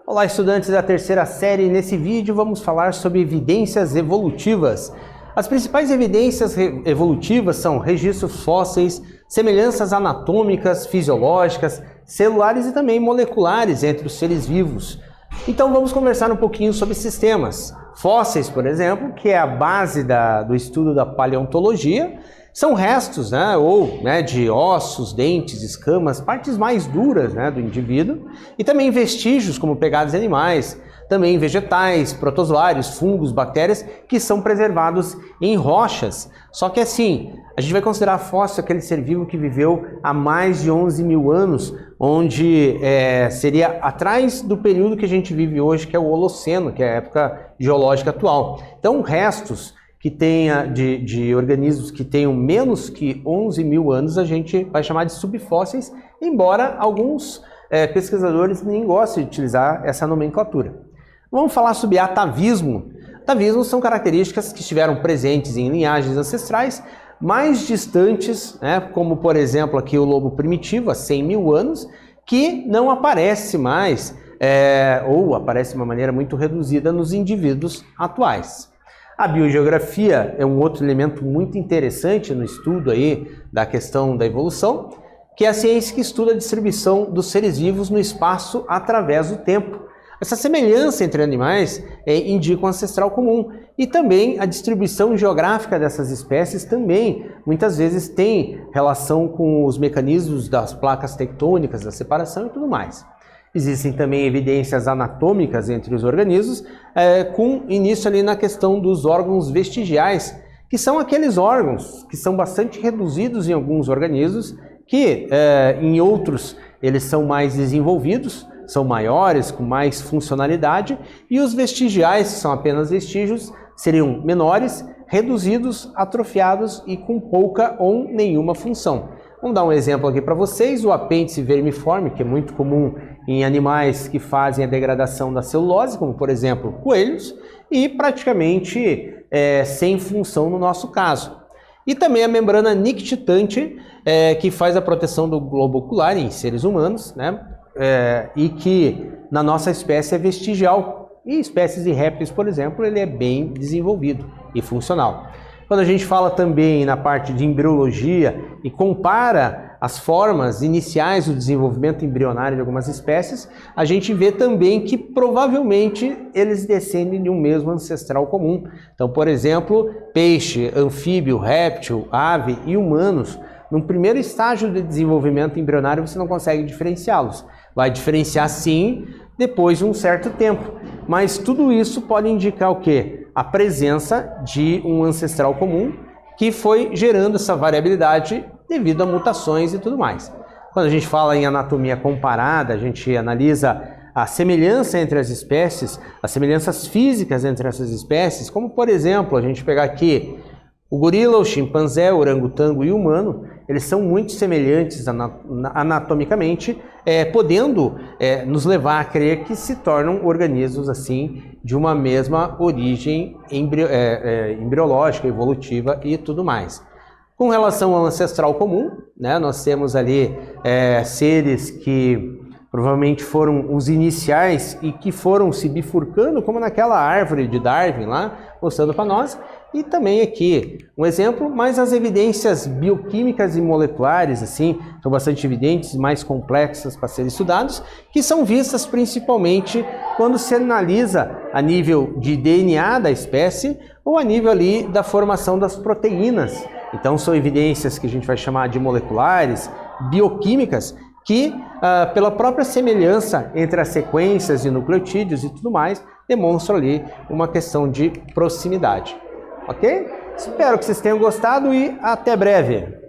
Olá, estudantes da terceira série. Nesse vídeo vamos falar sobre evidências evolutivas. As principais evidências evolutivas são registros fósseis, semelhanças anatômicas, fisiológicas, celulares e também moleculares entre os seres vivos. Então vamos conversar um pouquinho sobre sistemas. Fósseis, por exemplo, que é a base do estudo da paleontologia, são restos de ossos, dentes, escamas, partes mais duras do indivíduo, e também vestígios como pegadas de animais, também vegetais, protozoários, fungos, bactérias que são preservados em rochas. Só que assim, a gente vai considerar fóssil aquele ser vivo que viveu há mais de 11 mil anos, onde seria atrás do período que a gente vive hoje, que é o Holoceno, que é a época geológica atual. Então, restos que tenha de organismos que tenham menos que 11 mil anos, a gente vai chamar de subfósseis, embora alguns pesquisadores nem gostem de utilizar essa nomenclatura. Vamos falar sobre atavismo. Atavismos são características que estiveram presentes em linhagens ancestrais mais distantes, como por exemplo aqui o lobo primitivo, há 100 mil anos, que não aparece mais, ou aparece de uma maneira muito reduzida nos indivíduos atuais. A biogeografia é um outro elemento muito interessante no estudo aí da questão da evolução, que é a ciência que estuda a distribuição dos seres vivos no espaço através do tempo. Essa semelhança entre animais indica um ancestral comum, e também a distribuição geográfica dessas espécies também muitas vezes tem relação com os mecanismos das placas tectônicas, da separação e tudo mais. Existem também evidências anatômicas entre os organismos, com início ali na questão dos órgãos vestigiais, que são aqueles órgãos que são bastante reduzidos em alguns organismos, que em outros eles são mais desenvolvidos, são maiores, com mais funcionalidade, e os vestigiais, que são apenas vestígios, seriam menores, reduzidos, atrofiados e com pouca ou nenhuma função. Vamos dar um exemplo aqui para vocês, o apêndice vermiforme, que é muito comum em animais que fazem a degradação da celulose, como por exemplo coelhos, e praticamente sem função no nosso caso. E também a membrana nictitante, que faz a proteção do globo ocular em seres humanos, e que na nossa espécie é vestigial. E espécies de répteis, por exemplo, ele é bem desenvolvido e funcional. Quando a gente fala também na parte de embriologia e compara as formas iniciais do desenvolvimento embrionário de algumas espécies, a gente vê também que provavelmente eles descendem de um mesmo ancestral comum. Então, por exemplo, peixe, anfíbio, réptil, ave e humanos, no primeiro estágio de desenvolvimento embrionário você não consegue diferenciá-los. Vai diferenciar sim depois de um certo tempo, mas tudo isso pode indicar o quê? A presença de um ancestral comum que foi gerando essa variabilidade devido a mutações e tudo mais. Quando a gente fala em anatomia comparada, a gente analisa a semelhança entre as espécies, as semelhanças físicas entre essas espécies, como por exemplo, a gente pegar aqui o gorila, o chimpanzé, o orangotango e o humano, eles são muito semelhantes anatomicamente, podendo nos levar a crer que se tornam organismos assim de uma mesma origem embriológica, evolutiva e tudo mais. Com relação ao ancestral comum, nós temos ali seres que provavelmente foram os iniciais e que foram se bifurcando, como naquela árvore de Darwin lá, mostrando para nós. E também aqui um exemplo, mas as evidências bioquímicas e moleculares assim são bastante evidentes, mais complexas para serem estudados, que são vistas principalmente quando se analisa a nível de DNA da espécie ou a nível ali da formação das proteínas. Então são evidências que a gente vai chamar de moleculares, bioquímicas, que pela própria semelhança entre as sequências de nucleotídeos e tudo mais, demonstram ali uma questão de proximidade. Ok? Espero que vocês tenham gostado e até breve!